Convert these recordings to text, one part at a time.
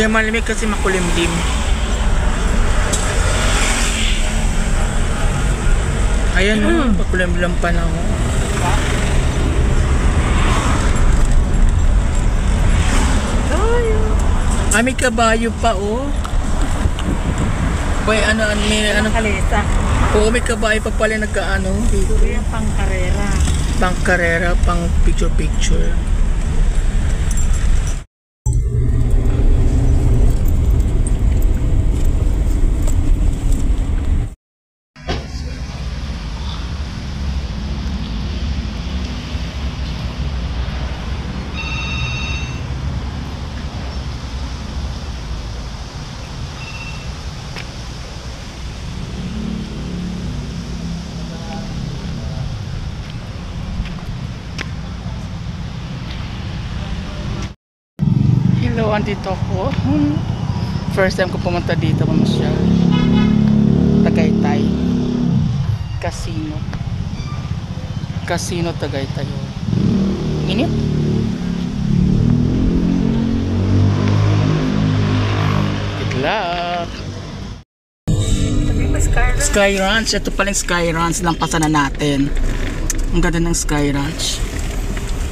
Kaya malamig kasi makulimlim. Ayan o, makulimlim pa na ako. Ah, may kabayo pa oh. May kalesa. Oo, may kabayo pa pala nagkaano. Siguro yung pang-karera. Pang-karera, pang picture-picture. Hello, andito ako. First time ko pumunta dito, mamasyal. Tagaytay. Casino. Casino Tagaytay. Init. Good luck. Sky Ranch. Ito palang Sky Ranch. Lampasan na natin. Ang ganda ng Sky Ranch.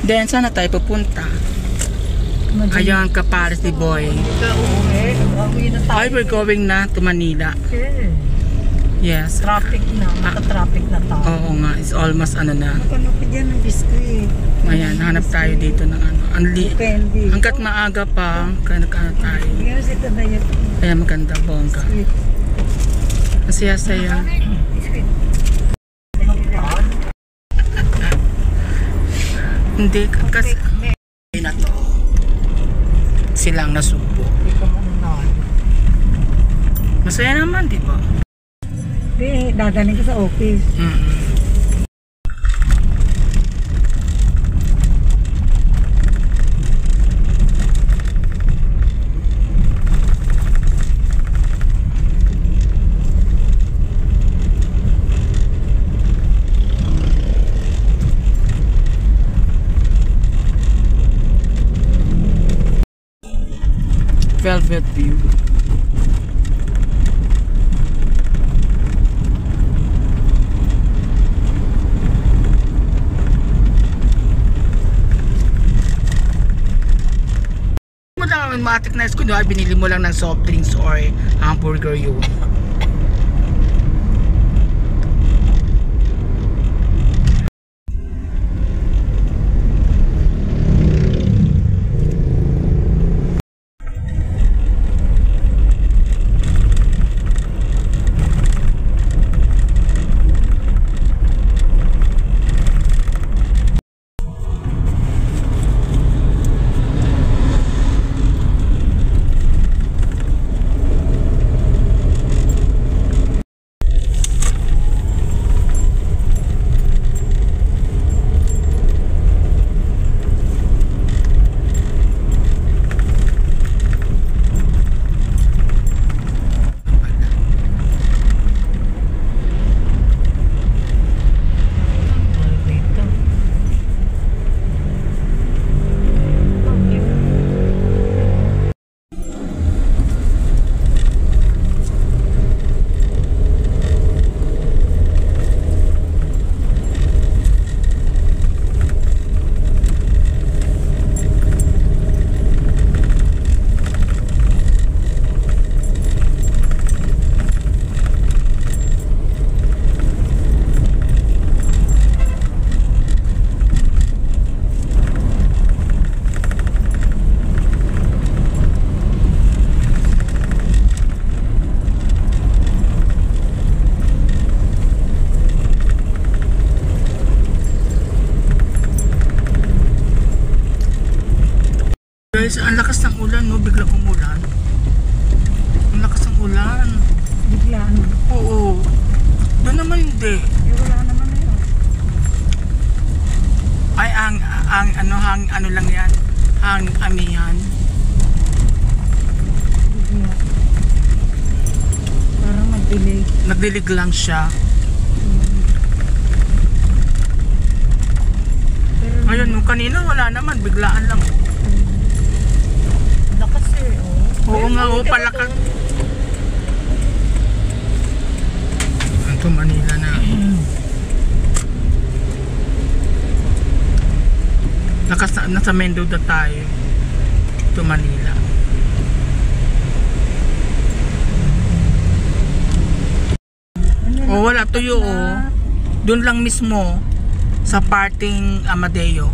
Then, saan na tayo pupunta? Ayan ka Paris di boy. Ay, we're going na to Manila. Yes. Traffic na. Maka-traffic na tayo. Oo nga. It's almost ano na. Makanapid yan ng biskuit. Ayan, hanap tayo dito ng ano. Depende. Hanggat maaga pa, kaya nagkano tayo. Yes, ito na yun. Ayan, maganda, bongga. Masaya-saya. Hindi, kasi na to. Silang nasubo. Masaya naman, di ba? Hindi, dadaling ka sa office. Velvet view. Matik na isko, binili mo lang ng soft drinks or hamburger yun. Guys, ang lakas ng ulan, no? Bigla umulan. Ang lakas ng ulan. Bigla ano? Oo. Doon naman hindi. Wala naman na yun. Ay, ano lang yan. Amihan. Bigla. Parang magdilig. Nagdilig lang siya. Pero Ayun, nung kanina wala naman. Biglaan lang. lakas eh, oh. Oo nga, oo pala ka. Ito Manila na. Nasa Mendoza tayo. Ito Manila. Oh, wala tuyo oh. Doon lang mismo sa parting Amadeo.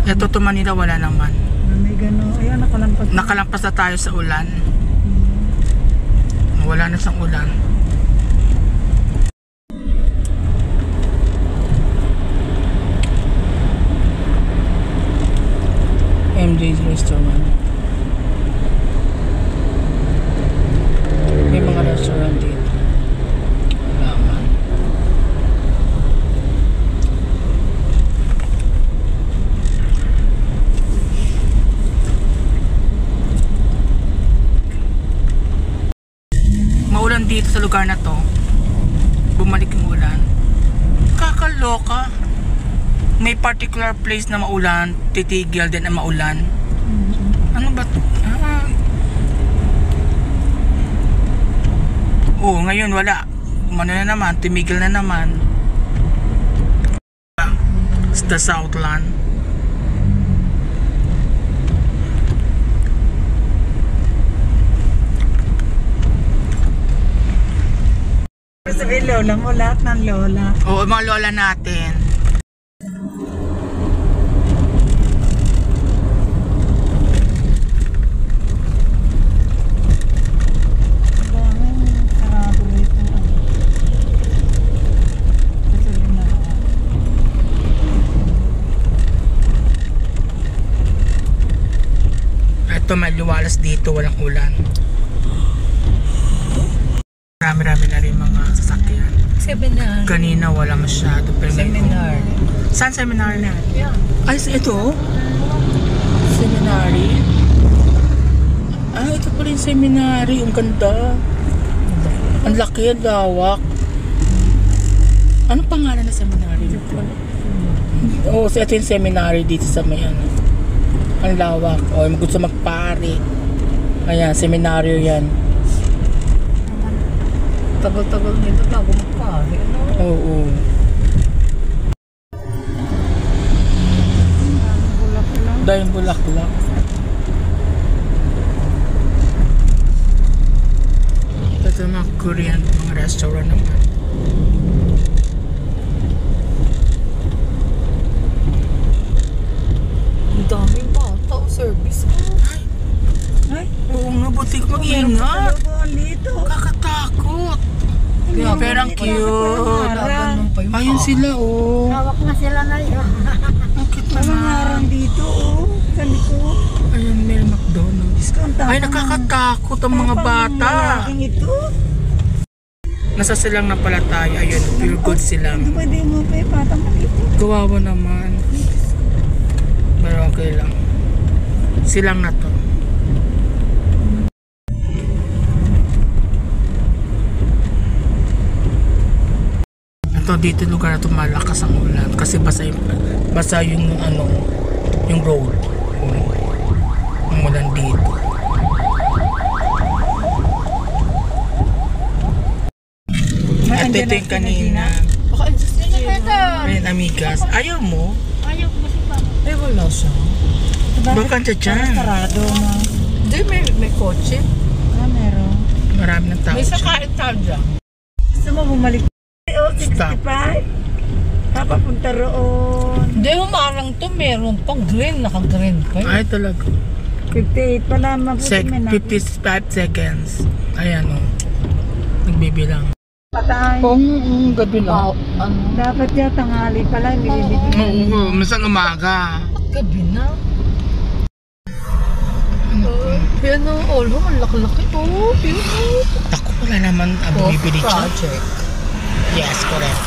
Ito to Manila wala naman. May gano'n. Ayan, nakalampas. Nakalampas na tayo sa ulan. Wala na siyang ulan. MJ's Restaurant. May mga restaurant dito. Wala man. Maulan dito sa lugar na to. Bumalik yung ulan. Kakaloka. May particular place na maulan, titigil din ang maulan. Ano ba to? Oh, ngayon wala. Ano na naman, tumigil na naman. The Southland. Sabihin, lola mo, lahat ng lola. Oo, mga lola natin. Ito maliwalas dito, walang ulan. Marami-rami na rin mga sasakyan. Seminar. Kanina wala masyado. Pero Seminar. Saan seminar na? Yeah. Ay, ito? Seminary? Ah, ito pala yung seminary. Ang ganda. Ang laki, ang lawak. Anong pangalan na seminary dito? Oo, so ito yung seminary dito sa may ano. Ang lawak. O, yung gusto magpari. Ayan, seminaryo yan. Tagal-tagal nito bago magpari. Ano? Oo. Dahil bulaklak. Ito mga Korean, mga restaurant naman. Ang daming bata o service mo. Ay, Oo nga, buti ko mag-ingat. dito. Kakatakot. Pero ang cute. Ganun pa yung Ayun sila, oh. Hawak na sila na yun. Ang cute Mga naman. harang dito, oh. Sa likod. Ayun, may McDonald's. Ang Ay, tapang- nakakatakot ang mga tapang bata. lalaking ito. Nasa silang na pala tayo. Ayun, pure good silang. Hindi pwede mo pa ipatang dito. Kawawa naman. Pero okay lang. Silang na to. Ito dito lugar na to malakas ang ulan kasi basa yung ano, yung road. Ang ulan dito. Ito yung kanina. Baka insist niya Ayun, amigas. Ayaw mo? Ay, wala siya. Baka dyan. Sarado na. Hindi, may kotse. Meron. Marami ng tao May dyan. sakain tayo dyan. Gusto mo bumalik? Oh, Stop. 65. Papapunta roon. Hindi, humarang to. Meron pang green. Naka-green pa yun. Ay, talaga. 58 pala. Mabuti may na. 55 seconds. Ayan o. Nagbibilang. Patay. Gabi Wow, ano? Dapat yan, tanghali pala. Hindi bibigyan. Oo, minsan umaga. Gabi na. Yan o, all home. Ang laki-laki. Oh, beautiful. Ako wala naman bibili siya. Project. Yes, correct.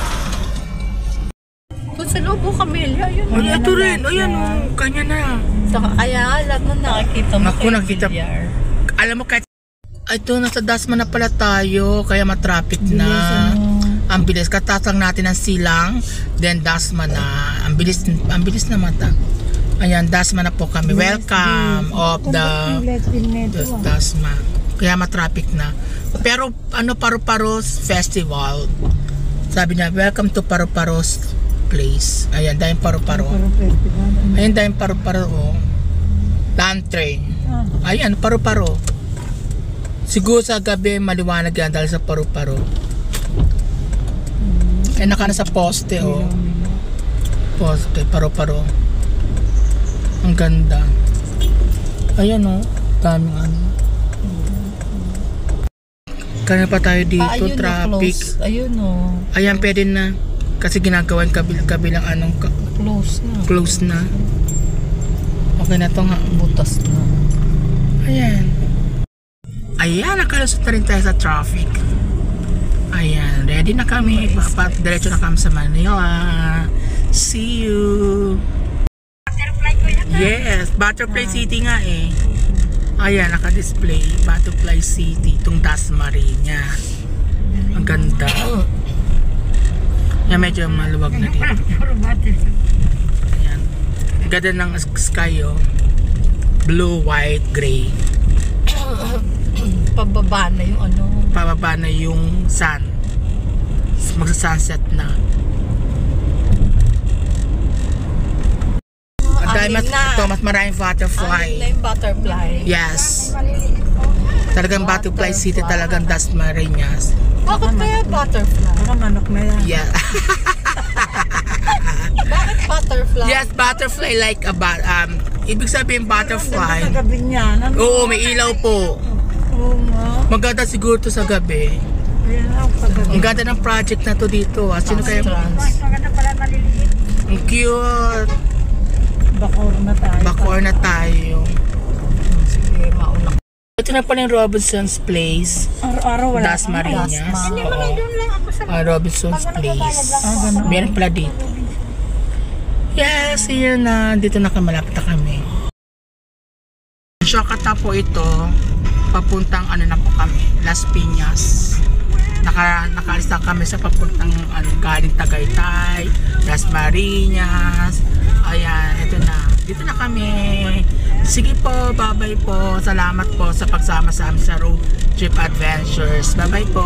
Kung sa loob ng Camellia, yun. Ay, ito rin. Ayan o. Kanya na. Saka kaya lahat na nakikita mo Naku, nakita- bilyar. Alam mo kahit ito, nasa Dasma na pala tayo. Kaya matraffic na. Ang bilis. Katatang natin ang Silang. Then Dasma na. Ang bilis na mata. Ayan, Dasma na po kami. Welcome of the Dasma. Kaya matraffic na. Pero ano, Paru-Paros Festival. Sabi niya, welcome to Paru-Paros place. Ayan, dahil Paru-Paro. Ayan, dahil Paru-Paro. Oh. Land train. Ayan, Paru-Paro. Siguro sa gabi maliwanag yan dahil sa Paru-Paro. Ay, nakana sa poste, oh. Poste, Paru-Paro. Ang ganda. Ayan, oh. Daming ano. Kaya pa tayo dito, ayun, traffic. Ayun, oh. Ayan, pwede na. Kasi ginagawa yung kabilang anong close na. Okay na to nga. Butas na. Ayan. Ayan, nakalusot na rin tayo sa traffic. Ayan, ready na kami. Diretso na kami sa Manila. See you. Yes, Butterfly City nga eh. Ayan, naka-display. Butterfly City. Itong Dasmariñas. Ang ganda. Yan, medyo maluwag na dito. Ayan. Ganda ng sky, oh. Blue, white, gray. Pababa na yung ano. Pababa na yung sun. Magsa-sunset na. Mas maraming butterfly. Na yung butterfly. Yes. Talagang Butterfly City, talagang Dasmariñas. Bakit kaya butterfly? Baka manok na yan. Yeah. Bakit butterfly? Yes, butterfly like a ibig sabihin butterfly. Sa gabi niya. Oo, may ilaw po. Oo nga. Maganda siguro to sa gabi. Ayan ako sa gabi. Ang ganda ng project na to dito. Sino kaya? Maganda pala maliliit. Ang cute. Bakor na tayo. Bakor na tayo. Sige, mauna. Ito na pala yung Robinson's Place. Araw-araw wala. Dasmariñas. Hindi mo na doon lang ako sa Robinson's Place. ganun. Meron pala dito. Yes, yun na. Dito na kami, malapit na kami. Shortcut na po ito. Papuntang ano na po kami, Las Piñas. Nakaalis na kami sa papuntang galing Tagaytay, Dasmariñas. Ayan, ito na. Dito na kami. Sige po, bye-bye po. Salamat po sa pagsama sa amin sa Road Trip Adventures. Bye-bye po.